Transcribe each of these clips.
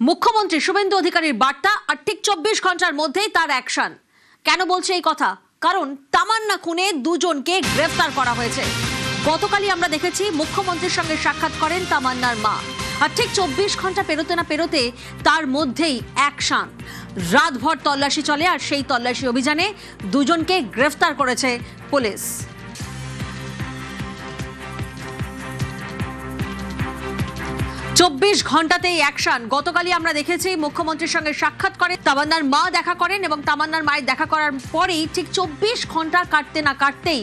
মুখ্যমন্ত্রী শুভেন্দু অধিকারীর বার্তা আর ঠিক 24 ঘন্টার মধ্যেই তার অ্যাকশন। কেন বলছে এই কথা? কারণ তামান্না খুনে দুজনকে গ্রেফতার করা হয়েছে। গতকালই আমরা দেখেছি মুখ্যমন্ত্রীর সঙ্গে সাক্ষাৎ করেন তামান্নার মা, আর ঠিক 24 ঘন্টা পেরোতে না পেরোতে তার মধ্যেই অ্যাকশন। রাতভর তল্লাশি চলে, আর সেই তল্লাশি অভিযানে দুজনকে গ্রেফতার করেছে পুলিশ। চব্বিশ ঘন্টাতেই অ্যাকশন। গতকালই আমরা দেখেছি মুখ্যমন্ত্রীর সঙ্গে সাক্ষাৎ করে তামান্নার মা দেখা করেন, এবং তামান্নার মায়ের দেখা করার পরেই ঠিক 24 ঘন্টা কাটতে না কাটতেই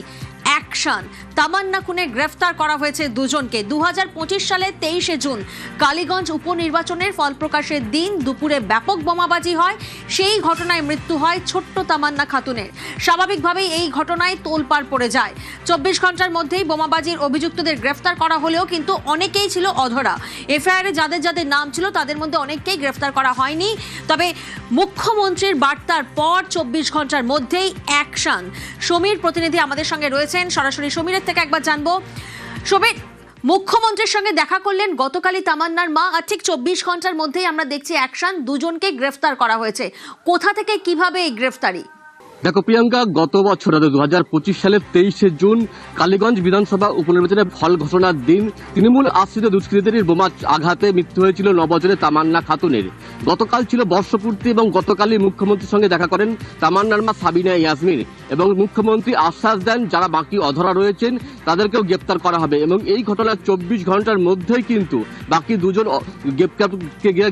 অ্যাকশন। তামান্না খুনে গ্রেফতার করা হয়েছে দুজনকে। 2025 সালে 23শে জুন কালীগঞ্জ উপনির্বাচনের ফল প্রকাশের দিন দুপুরে ব্যাপক বোমাবাজি হয়। সেই ঘটনায় মৃত্যু হয় ছোট্ট তামান্না খাতুনের। স্বাভাবিকভাবেই এই ঘটনায় তোলপাড় পড়ে যায়। 24 ঘন্টার মধ্যেই বোমাবাজির অভিযুক্তদের গ্রেফতার করা হলেও কিন্তু অনেকেই ছিল অধরা। এফআইআরে যাদের যাদের নাম ছিল তাদের মধ্যে অনেককেই গ্রেফতার করা হয়নি। তবে মুখ্যমন্ত্রীর বার্তার পর 24 ঘন্টার মধ্যেই অ্যাকশন। সমীর প্রতিনিধি আমাদের সঙ্গে রয়েছেন সরাসরি। সমীরের থেকে একবার জানবো, সমীর, মুখ্যমন্ত্রীর সঙ্গে দেখা করলেন গতকালই তামান্নার মা, আর ঠিক 24 ঘন্টার মধ্যেই আমরা দেখছি অ্যাকশন, দুজনকে গ্রেফতার করা হয়েছে। কোথা থেকে কিভাবে এই গ্রেফতারি? দেখো প্রিয়াঙ্কা, গত বছর 2025 সালের 23শে জুন কালীগঞ্জ বিধানসভা উপনির্বাচনের ফল ঘোষণার দিন তৃণমূল আশ্রিত দুষ্কৃতীদের বোমা আঘাতে মৃত্যু হয়েছিল 9 বছরের তামান্না খাতুনের। গতকাল ছিল বর্ষপূর্তি, এবং গতকালই মুখ্যমন্ত্রীর সঙ্গে দেখা করেন তামান্নার মা সাবিনা ইয়াসমিন, এবং মুখ্যমন্ত্রী আশ্বাস দেন যারা বাকি অধরা রয়েছেন তাদেরকেও গ্রেপ্তার করা হবে। এবং এই ঘটনার 24 ঘন্টার মধ্যেই কিন্তু বাকি দুজন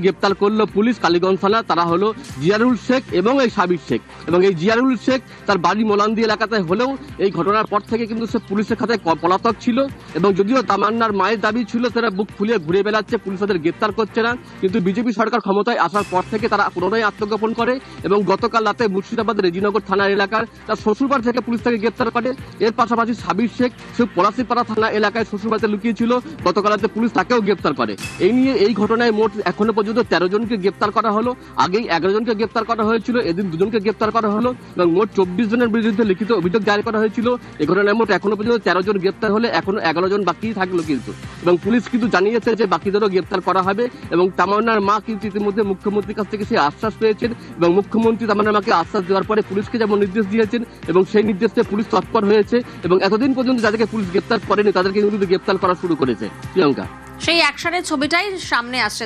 গ্রেপ্তার করলো পুলিশ কালীগঞ্জ থানা। তারা হলো জিয়ারুল শেখ এবং এই সাবির শেখ। এবং এই জিয়ারুল শেখ তার বাড়ি মোলান্দি এলাকাতে হলেও এই ঘটনার পর থেকে কিন্তু সে পুলিশের খাতায় পলাতক ছিল। এবং যদিও তামান্নার মায়ের দাবি ছিল তারা বুক ফুলিয়ে ঘুরে বেড়াচ্ছে, পুলিশ তাদের গ্রেপ্তার করছে না, কিন্তু বিজেপি সরকার ক্ষমতায় আসার পর থেকে তারা পুনরায় আত্মগোপন করে। এবং গতকাল রাতে মুর্শিদাবাদ রেজিনগর থানা এলাকার তার শ্বশুরবাড়ি থেকে পুলিশ তাকে গ্রেপ্তার করে। এর পাশাপাশি সাবির শেখ সে পলাশিপাড়া থানা এলাকায় শ্বশুরবাড়িতে লুকিয়েছিল, গতকাল রাতে পুলিশ তাকেও গ্রেপ্তার করে। এই নিয়ে এই ঘটনায় মোট এখনো পর্যন্ত 13 জনকে গ্রেপ্তার করা হলো। আগেই 11 জনকে গ্রেপ্তার করা হয়েছিল, এদিন 2 জনকে গ্রেপ্তার করা হলো, এবং মোট 24 জনের বিরুদ্ধে লিখিত অভিযোগ দায়ের করা হয়েছিল। এই ঘটনায় মোট এখনো পর্যন্ত 13 জন গ্রেপ্তার হলে এখনো 11 জন বাকি থাকলো কিন্তু। এবং পুলিশ কিন্তু জানিয়েছে যে বাকিদেরও গ্রেপ্তার করা হবে। এবং তামান্নার মা কিন্তু ইতিমধ্যে মুখ্যমন্ত্রীর কাছ থেকে সেই আশ্বাস পেয়েছেন, এবং মুখ্যমন্ত্রী তামান্নার মাকে আশ্বাস দেওয়ার পরে পুলিশকে যেমন নির্দেশ দিয়েছেন এবং সেই নির্দেশে পুলিশ তৎপর হয়েছে, এবং এতদিন পর্যন্ত যাদেরকে পুলিশ গ্রেপ্তার করেনি তাদেরকে কিন্তু গ্রেপ্তার করা শুরু করেছে। প্রিয়াঙ্কা, সেই অ্যাকশনের ছবিটাই সামনে আসছে।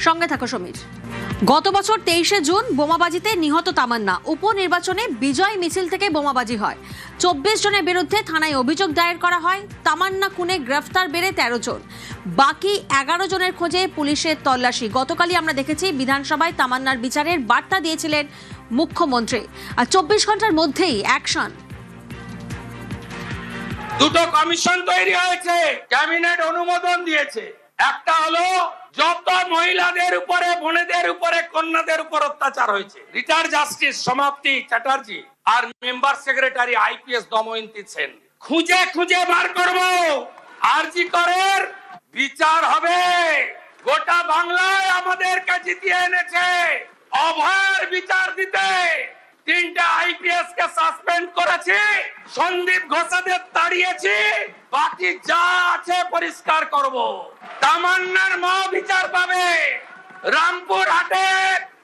সঙ্গে থাকো সমীর। গত বছর 23শে জুন বোমাবাজিতে নিহত তামান্না। উপনির্বাচনে বিজয় মিছিল থেকে বোমাবাজি হয়। 24 জনের বিরুদ্ধে থানায় অভিযোগ দায়ের করা হয়। তামান্না খুনে গ্রেফতার বেড়ে 13 জন, বাকি 11 জনের খোঁজে পুলিশের তল্লাশি। গতকালই আমরা দেখেছি বিধানসভায় তামান্নার বিচারের বার্তা দিয়েছিলেন মুখ্যমন্ত্রী, আর 24 ঘন্টার মধ্যেই অ্যাকশন। দুটো কমিশন তৈরি হয়েছে, ক্যাবিনেট অনুমোদন দিয়েছে। একটা হলো যত মহিলাদের উপরে, বোনেদের উপরে, কন্যাদের উপর অত্যাচার হয়েছে, রিটায়ার্ড জাস্টিস সমাপ্তি চ্যাটার্জি আর member secretary IPS Damayanti Sen, খুঁজে খুঁজে বার করব। আরজি করের বিচার হবে। গোটা বাংলায় আমাদেরকে জিতিয়ে এনেছে অভয়ের বিচার দিতে। 3টে আইপিএস কে সাসপেন্ড করেছি, সন্দীপ ঘোষাদের তাড়িয়েছি, বাকি যা আছে পরিষ্কার করব। তামান্নার মা বিচার পাবে। রামপুর হাটে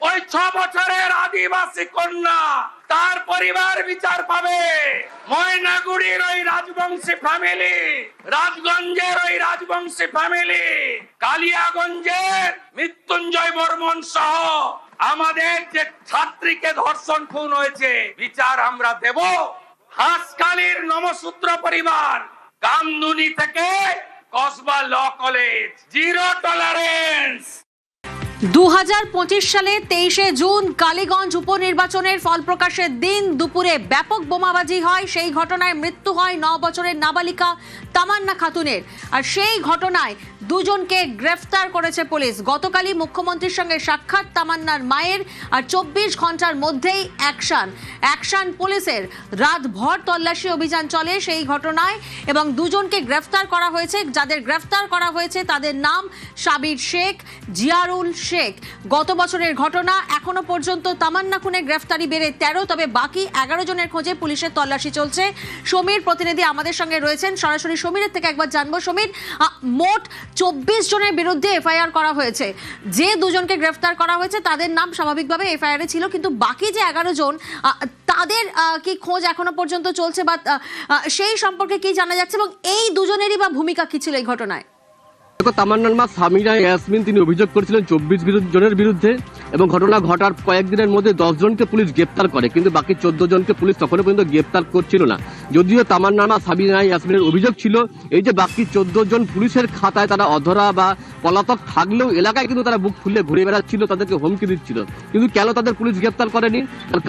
ওই 6 বছরের আদিবাসী কন্যা, তার পরিবার বিচার পাবে। ময়নাগুড়ির ওই রাজবংশী ফ্যামিলি, রাজগঞ্জের ওই রাজবংশী ফ্যামিলি, কালিয়াগঞ্জের মৃত্যুঞ্জয় বর্মন সহ আমাদের যে ছাত্রীকে ধর্ষণ খুন হয়েছে, বিচার আমরা দেব। হাঁসখালির নমসূত্র পরিবার, কামদুনি থেকে Kasba law college, zero tolerance. 2025 সালে 23শে জুন কালীগঞ্জ উপনির্বাচনের ফল প্রকাশের দিন দুপুরে ব্যাপক বোমাবাজি হয়। সেই ঘটনায় মৃত্যু হয় 9 বছরের নাবালিকা তামান্না খাতুনের, আর সেই ঘটনায় দুজনকে গ্রেফতার করেছে পুলিশ। গতকালই মুখ্যমন্ত্রীর সঙ্গে সাক্ষাৎ তামান্নার মায়ের, আর 24 ঘন্টার মধ্যেই অ্যাকশন পুলিশের। রাতভর তল্লাশি অভিযান চলে সেই ঘটনায়, এবং দুজনকে গ্রেফতার করা হয়েছে। যাদের গ্রেফতার করা হয়েছে তাদের নাম সাবির শেখ, জিয়ারুল শেখ। গত বছরের ঘটনা। এখনো পর্যন্ত তামান্না খুনে গ্রেফতারি বেড়ে 13, তবে বাকি 11 জনের খোঁজে পুলিশের তল্লাশি চলছে। সমীর প্রতিনিধি আমাদের সঙ্গে রয়েছেন সরাসরি। সমীরের থেকে একবার জানবো, সমীর, মোট 24 জনের বিরুদ্ধে এফআইআর করা হয়েছে। যে দুজনকে গ্রেফতার করা হয়েছে তাদের নাম স্বাভাবিকভাবে এফআইআর ছিল, কিন্তু বাকি যে 11 জন তাদের কি খোঁজ এখনো পর্যন্ত চলছে বা সেই সম্পর্কে কি জানা যাচ্ছে এবং এই দুজনেরই বা ভূমিকা কি ছিল এই ঘটনায়? তামান্নার মা সামিরা ইয়াসমিন তিনি অভিযোগ করেছিলেন 24 জনের বিরুদ্ধে এবং ঘটনা ঘটার কয়েকদিনের মধ্যে 10 জনকে পুলিশ গ্রেপ্তার করে, কিন্তু বাকি 14 জনকে পুলিশ তখনও পর্যন্ত গ্রেপ্তার করছিল না। যদিও তামান্নার মা সামিরা ইয়াসমিনের অভিযোগ ছিল এই যে বাকি 14 জন পুলিশের খাতায় তারা অধরা বা পলাতক থাকলেও এলাকায় কিন্তু তারা বুক ফুলে ঘুরে বেড়াচ্ছিল, তাদেরকে হুমকি দিচ্ছিল। কিন্তু কেন তাদের পুলিশ গ্রেপ্তার করেনি?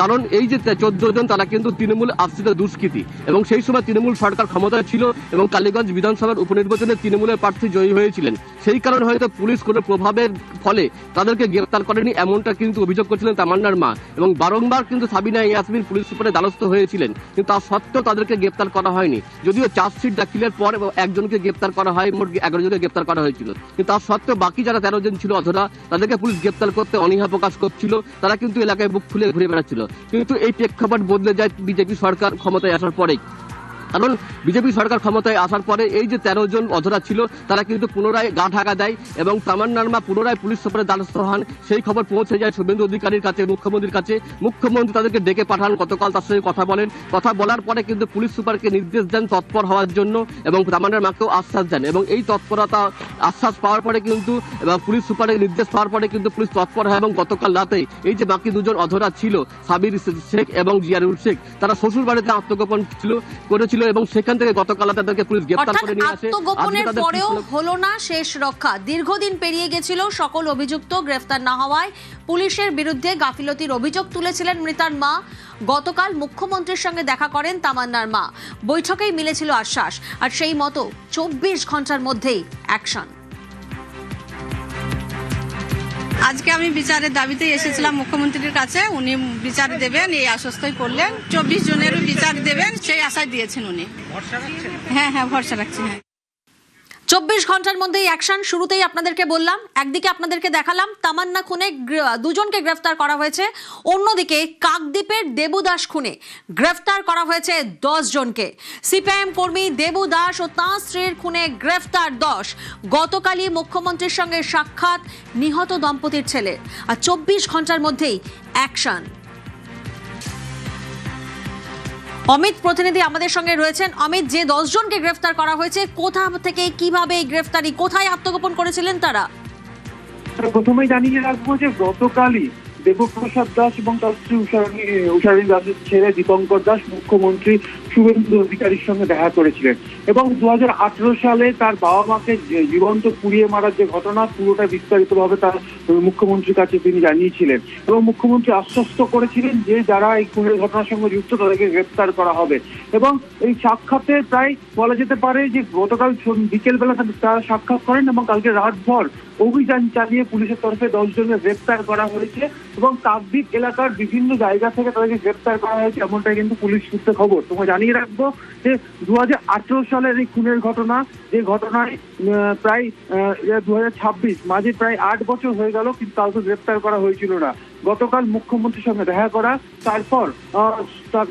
কারণ এই যে 14 জন তারা কিন্তু তৃণমূল আশ্রিত দুষ্কৃতী এবং সেই সময় তৃণমূল সরকার ক্ষমতায় ছিল এবং কালীগঞ্জ বিধানসভার উপনির্বাচনে তৃণমূলের প্রার্থী জয়ী হয়েছিলেন। সেই কারণে হয়তো পুলিশ কোনো প্রভাবের ফলে তাদেরকে গ্রেপ্তার করেনি, এমনটা কিন্তু অভিযোগ করছিলেন তামান্নার মা। এবং বারংবার কিন্তু সাবিনা ইয়াসমিন পুলিশ সুপারের দ্বারস্থ হয়েছিলেন, কিন্তু তা সত্ত্বেও তাদেরকে গ্রেপ্তার করা হয়নি। যদিও চার্জশিট দাখিলের পর একজনকে গ্রেপ্তার করা হয়, মোট 11 জনকে গ্রেপ্তার করা হয়েছিল, কিন্তু তা সত্ত্বেও বাকি যারা 13 জন ছিল অধরা তাদেরকে পুলিশ গ্রেপ্তার করতে অনীহা প্রকাশ করছিল। তারা কিন্তু এলাকায় বুক ফুলে ঘুরে বেড়াচ্ছিল। কিন্তু এই প্রেক্ষাপট বদলে যায় বিজেপি সরকার ক্ষমতায় আসার পরেই। কারণ বিজেপি সরকার ক্ষমতায় আসার পরে এই যে 13 জন অধরা ছিল তারা কিন্তু পুনরায় গা ঢাকা দেয় এবং তামান্নার মা পুনরায় পুলিশ সুপারের দ্বারস্থ হন। সেই খবর পৌঁছে যায় শুভেন্দু অধিকারীর কাছে, মুখ্যমন্ত্রীর কাছে। মুখ্যমন্ত্রী তাদেরকে ডেকে পাঠান, গতকাল তার সঙ্গে কথা বলেন। কথা বলার পরে কিন্তু পুলিশ সুপারকে নির্দেশ দেন তৎপর হওয়ার জন্য এবং তামান্নার মাকেও আশ্বাস দেন এবং এই তৎপরতা আশ্বাস পাওয়ার পরে কিন্তু পুলিশ সুপারের নির্দেশ পাওয়ার পরে কিন্তু পুলিশ তৎপর হয় এবং গতকাল রাতে এই যে বাকি দুজন অধরা ছিল সাবির শেখ এবং জিয়ারুল শেখ তারা শ্বশুর বাড়িতে আত্মগোপন করেছিল এবং সেখান থেকে গতকাল তাদেরকে পুলিশ গ্রেফতার করে নিয়ে আসে। আত্মগোপনের পরেও হলো না শেষ রক্ষা। দীর্ঘদিন পেরিয়ে গেছিল, সকল অভিযুক্ত গ্রেফতার না হওয়ায় পুলিশের বিরুদ্ধে গাফিলতির অভিযোগ তুলেছিলেন মৃতার মা। গতকাল মুখ্যমন্ত্রীর সঙ্গে দেখা করেন তামান্নার মা, বৈঠকেই মিলেছিল আশ্বাস, আর সেই মতো 24 ঘন্টার মধ্যেই অ্যাকশন। আজকে আমি বিচারের দাবিতে এসেছিলাম মুখ্যমন্ত্রীর কাছে, উনি বিচার দেবেন এই আশ্বস্তই করলেন। 24 জনেরও বিচার দেবেন সেই আশায় দিয়েছেন উনি। হ্যাঁ, ভরসা রাখছি। 24 ঘন্টার মধ্যেই অ্যাকশন। শুরুতেই আপনাদেরকে বললাম, একদিকে আপনাদেরকে দেখালাম তামান্না খুনে দুজনকে গ্রেফতার করা হয়েছে, অন্যদিকে কাকদ্বীপের দেবু দাস খুনে গ্রেফতার করা হয়েছে 10 জনকে। সিপিআইএম কর্মী দেবু দাস ও তাঁর স্ত্রীর খুনে গ্রেফতার 10। গতকালই মুখ্যমন্ত্রীর সঙ্গে সাক্ষাৎ নিহত দম্পতির ছেলে, আর 24 ঘন্টার মধ্যেই অ্যাকশন। অমিত প্রতিনিধি আমাদের সঙ্গে রয়েছেন। অমিত, যে 10 জনকে গ্রেফতার করা হয়েছে, কোথা থেকে কিভাবে এই গ্রেফতারি, কোথায় আত্মগোপন করেছিলেন তারা? প্রথমেই জানিয়ে রাখবো যে গতকালই দেবপ্রসাদ দাস এবং তার স্ত্রী উষারণী দাসের ছেলে দীপঙ্কর দাস মুখ্যমন্ত্রী শুভেন্দু অধিকারীর সঙ্গে দেখা করেছিলেন এবং 2018 সালে তার বাবা মাকে জীবন্ত পুড়িয়ে মারার যে ঘটনা পুরোটা বিস্তারিতভাবে তার মুখ্যমন্ত্রীর কাছে তিনি জানিয়েছিলেন এবং মুখ্যমন্ত্রী আশ্বস্ত করেছিলেন যে যারা এই খুনের ঘটনার সঙ্গে যুক্ত তাদেরকে গ্রেফতার করা হবে। এবং এই সাক্ষাতে প্রায় বলা যেতে পারে যে গতকাল বিকেলবেলা তারা সাক্ষাৎ করেন এবং কালকে রাতভর অভিযান চালিয়ে পুলিশের তরফে 10 জনকে গ্রেফতার করা হয়েছে এবং কাকদ্বীপ এলাকার বিভিন্ন জায়গা থেকে তাদেরকে গ্রেফতার করা হয়েছে, এমনটাই কিন্তু পুলিশ সূত্রে খবর। তোমায় জানিয়ে রাখবো যে 2018 সালের এই খুনের ঘটনা, যে ঘটনায় প্রায় 2026 মাঝে প্রায় 8 বছর হয়ে গেল, কিন্তু কাউকে গ্রেফতার করা হয়েছিল না। গতকাল মুখ্যমন্ত্রীর সঙ্গে দেখা করা, তারপর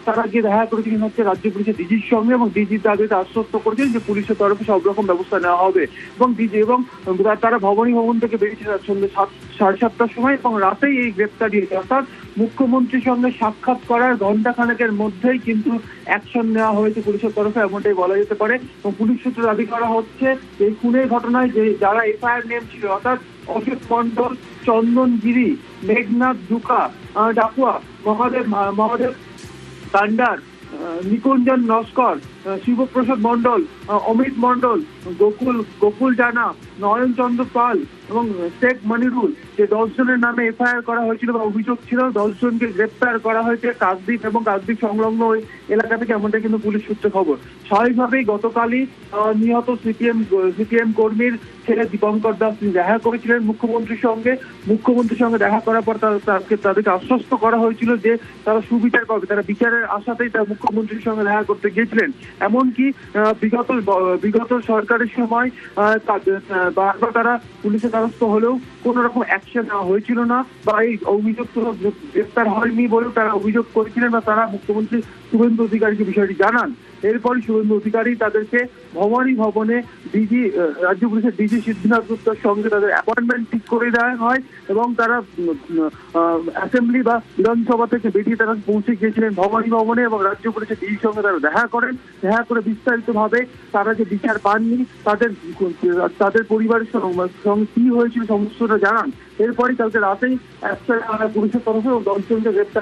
তারা গিয়ে দেখা করেছিলেন হচ্ছে রাজ্য পুলিশের ডিজির সঙ্গে এবং ডিজি তাদেরকে আশ্বস্ত করেছেন যে পুলিশের তরফে সব রকম ব্যবস্থা নেওয়া হবে এবং ডিজি এবং তারা ভবন থেকে বেরিয়েছে সন্ধ্যে 7:30টার সময় এবং রাতেই এই গ্রেফতারি হয়েছে। অর্থাৎ মুখ্যমন্ত্রীর সঙ্গে সাক্ষাৎ করার ঘণ্টাখানেকের মধ্যেই কিন্তু অ্যাকশন নেওয়া হয়েছে পুলিশের তরফে, এমনটাই বলা যেতে পারে। এবং পুলিশ সূত্রে দাবি করা হচ্ছে এই খুনের ঘটনায় যে যারা এফআইআর নেম ছিল, অর্থাৎ অশোক মন্ডল, চন্দন গিরি, মেঘনাথ দুকা ডাকুয়া, মহাদেব কান্ডার, নিকুঞ্জন নস্কর, শিবপ্রসাদ মন্ডল, অমিত মন্ডল, গোকুল জানা, নয়ন চন্দ্র পাল এবং শেখ মনিরুল, যে 10 জনের নামে এফআইআর করা হয়েছিল বা অভিযোগ ছিল, 10 জনকে গ্রেপ্তার করা হয়েছে কাকদ্বীপ এবং কাকদ্বীপ সংলগ্ন ওই এলাকা থেকে, এমনটা কিন্তু পুলিশ সূত্রে খবর। স্বাভাবিকভাবেই গতকালই নিহত সিপিএম কর্মীর ছেলে দীপঙ্কর দাস তিনি দেখা করেছিলেন মুখ্যমন্ত্রীর সঙ্গে দেখা করার পর তাদেরকে আশ্বস্ত করা হয়েছিল যে তারা সুবিচার পাবে, তারা বিচারের আশাতেই তারা মুখ্যমন্ত্রীর সঙ্গে দেখা করতে গিয়েছিলেন। এমনকি বিগত সরকারের সময় বারবার তারা পুলিশের দ্বারস্থ হলেও কোনো রকম অ্যাকশন নেওয়া হয়েছিল না, বা এই অভিযুক্ত গ্রেপ্তার হয়নি বলেও তারা অভিযোগ করেছিলেন, বা তারা মুখ্যমন্ত্রী শুভেন্দু অধিকারীকে বিষয়টি জানান। এরপরই শুভেন্দু অধিকারী তাদেরকে ভবানী ভবনে ডিজি রাজ্য পুলিশের ডিজি সিদ্ধার্থ গুপ্তার সঙ্গে তাদের অ্যাপয়েন্টমেন্ট ঠিক করে দেওয়া হয়, এবং তারা অ্যাসেম্বলি বা বিধানসভা থেকে বেরিয়ে তারা পৌঁছে গিয়েছিলেন ভবানী ভবনে, এবং রাজ্য পুলিশের ডিজির সঙ্গে তারা দেখা করেন। দেখা করে বিস্তারিতভাবে তারা যে বিচার পাননি, তাদের পরিবারের সঙ্গে কি হয়েছিল সমস্তটা জানান। এরপরই কালকে রাতেই পুলিশের তরফে 10 জনকে গ্রেপ্তার